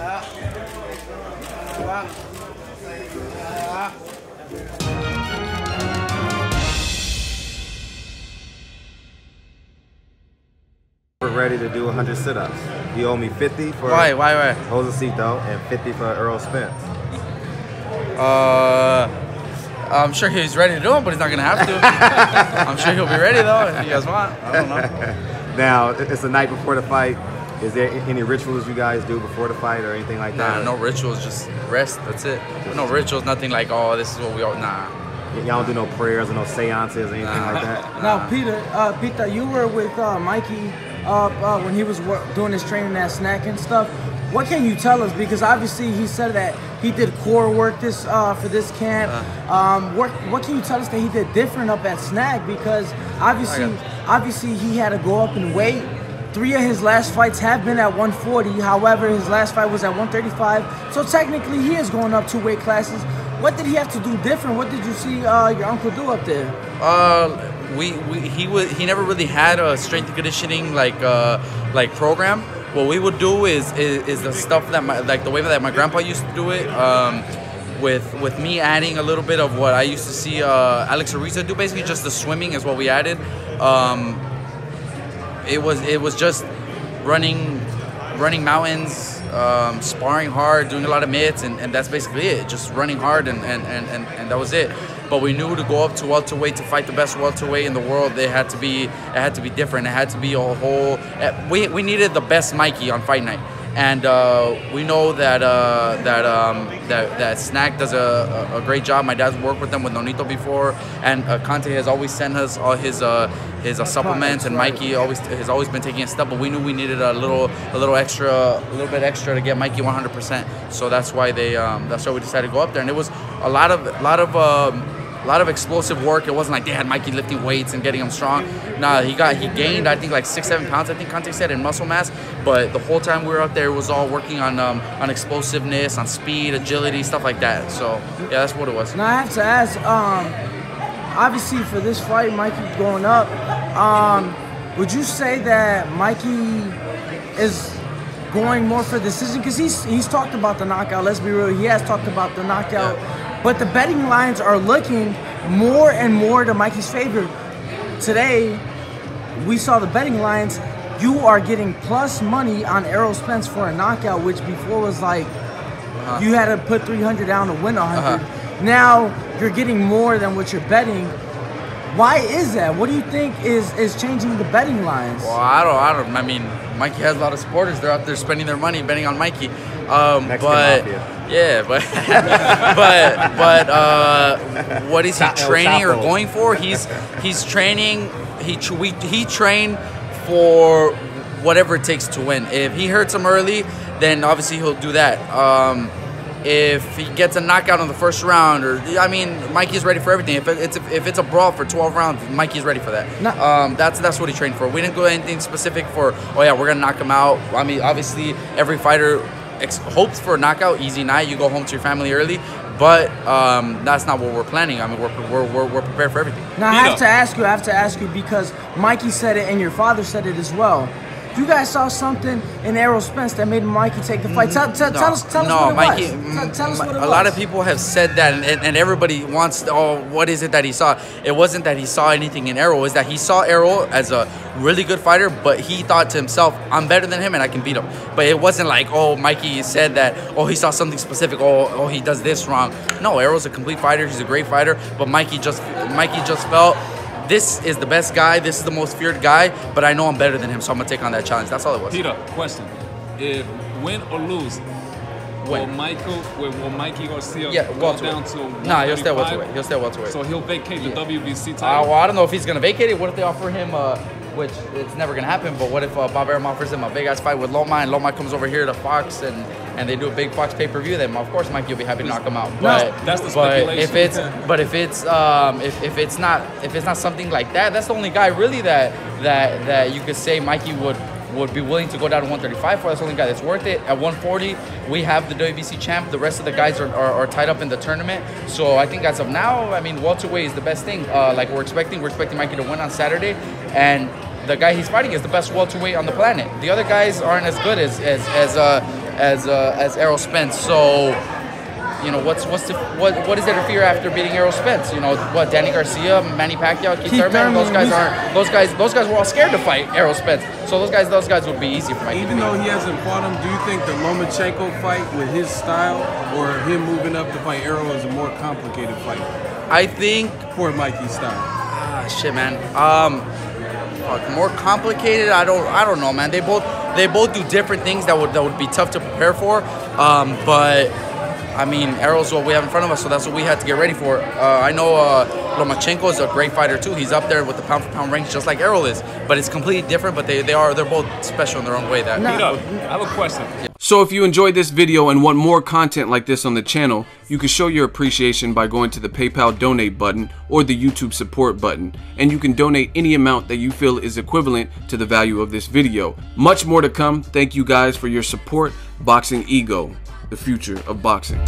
We're ready to do 100 sit-ups. You owe me 50 for Why? Josecito and 50 for Errol Spence. I'm sure he's ready to do it, but he's not gonna have to. I'm sure he'll be ready though if you guys want. I don't know. Now it's the night before the fight. Is there any rituals you guys do before the fight or anything like that? Nah, no rituals, just rest. That's it. No rituals, nothing like, oh, this is what we all. Nah. Y'all don't do no prayers or no seances or anything like that? Now, Pita, you were with Mikey when he was doing his training at Snack and stuff. What can you tell us? Because obviously he said that he did core work for this camp. What can you tell us that he did different up at Snack? Because obviously he had to go up in weight. 3 of his last fights have been at 140. However, his last fight was at 135. So technically, he is going up 2 weight classes. What did he have to do different? What did you see your uncle do up there? He never really had a strength and conditioning like program. What we would do is the stuff that the way that my grandpa used to do it. With me adding a little bit of what I used to see Alex Ariza do. Basically, just the swimming is what we added. It was just running mountains, sparring hard, doing a lot of mitts, and that's basically it. Just running hard, and that was it. But we knew to go up to welterweight to fight the best welterweight in the world, it had to be different. It had to be a whole. We needed the best Mikey on fight night, and we know that Snack does a great job. My dad's worked with them with Nonito before, and Conte has always sent us all his supplements, and Mikey has always been taking a step. But we knew we needed a little bit extra to get Mikey 100%. So that's why we decided to go up there, and it was a lot of explosive work. It wasn't like they had Mikey lifting weights and getting him strong. Nah, he gained I think like 6-7 pounds. I think Conte said in muscle mass. But the whole time we were out there, it was all working on explosiveness, on speed, agility, stuff like that. So yeah, that's what it was. Now I have to ask. Obviously, for this fight, Mikey going up. Would you say that Mikey is going more for decision? Because he's talked about the knockout. Let's be real. He has talked about the knockout. Yeah. But the betting lines are looking more and more to Mikey's favor. Today, we saw the betting lines. You are getting plus money on Errol Spence for a knockout, which before was like you had to put 300 down to win 100. Now you're getting more than what you're betting. Why is that? What do you think is changing the betting lines? Well, I don't. I mean, Mikey has a lot of supporters. They're out there spending their money betting on Mikey. Yeah, but what is he training or going for? He's training. He trained for whatever it takes to win. If he hurts him early, then obviously he'll do that. If he gets a knockout in the first round, Mikey's ready for everything. If it's a brawl for 12 rounds, Mikey's ready for that. No. That's what he trained for. We didn't go anything specific for, oh yeah, we're gonna knock him out. I mean, obviously every fighter hopes for a knockout, easy night, you go home to your family early. But that's not what we're planning. I mean, we're prepared for everything. Now I have to ask you because Mikey said it and your father said it as well. You guys saw something in Errol Spence that made Mikey take the fight. Tell us what it was. Tell us what it was. A lot of people have said that, and everybody wants, what is it that he saw? It wasn't that he saw anything in Errol. It's that he saw Errol as a really good fighter, but he thought to himself, I'm better than him and I can beat him. But it wasn't like, Mikey said that, he saw something specific, he does this wrong. No, Errol's a complete fighter. He's a great fighter, but Mikey just felt, this is the best guy. This is the most feared guy, but I know I'm better than him, so I'm gonna take on that challenge. That's all it was. Pita, question: if win or lose, will Mikey Garcia go down to 135? Nah, he'll stay welterweight. He'll stay welterweight. So he'll vacate the WBC title. Well, I don't know if he's gonna vacate it. What if they offer him? Which it's never gonna happen. But what if Bob Arum offers him a big ass fight with Loma, and Loma comes over here to Fox and they do a big Fox pay-per-view? Then of course Mikey will be happy to knock him out. But that's the speculation. If it's not something like that, that's the only guy really that you could say Mikey would be willing to go down to 135 for. That's the only guy that's worth it. At 140, we have the WBC champ. The rest of the guys are tied up in the tournament. So I think as of now, I mean, welterweight is the best thing. Like we're expecting Mikey to win on Saturday, and the guy he's fighting is the best welterweight on the planet. The other guys aren't as good as as Errol Spence. So, you know, what is there to fear after beating Errol Spence? You know, what, Danny Garcia, Manny Pacquiao, Keith Thurman, those guys were all scared to fight Errol Spence. So those guys would be easy for Mike. Even though he hasn't fought him, do you think the Lomachenko fight with his style or him moving up to fight Errol is a more complicated fight? I think for Mikey's style. Shit, man. More complicated. I don't know, man. They both do different things that would be tough to prepare for. But I mean, Errol's what we have in front of us, so that's what we had to get ready for. I know Lomachenko is a great fighter too. He's up there with the pound-for-pound ranks, just like Errol is. But it's completely different. But they're both special in their own way. Pita, I have a question. So if you enjoyed this video and want more content like this on the channel, you can show your appreciation by going to the PayPal donate button or the YouTube support button, and you can donate any amount that you feel is equivalent to the value of this video. Much more to come. Thank you guys for your support. Boxing Ego, the future of boxing.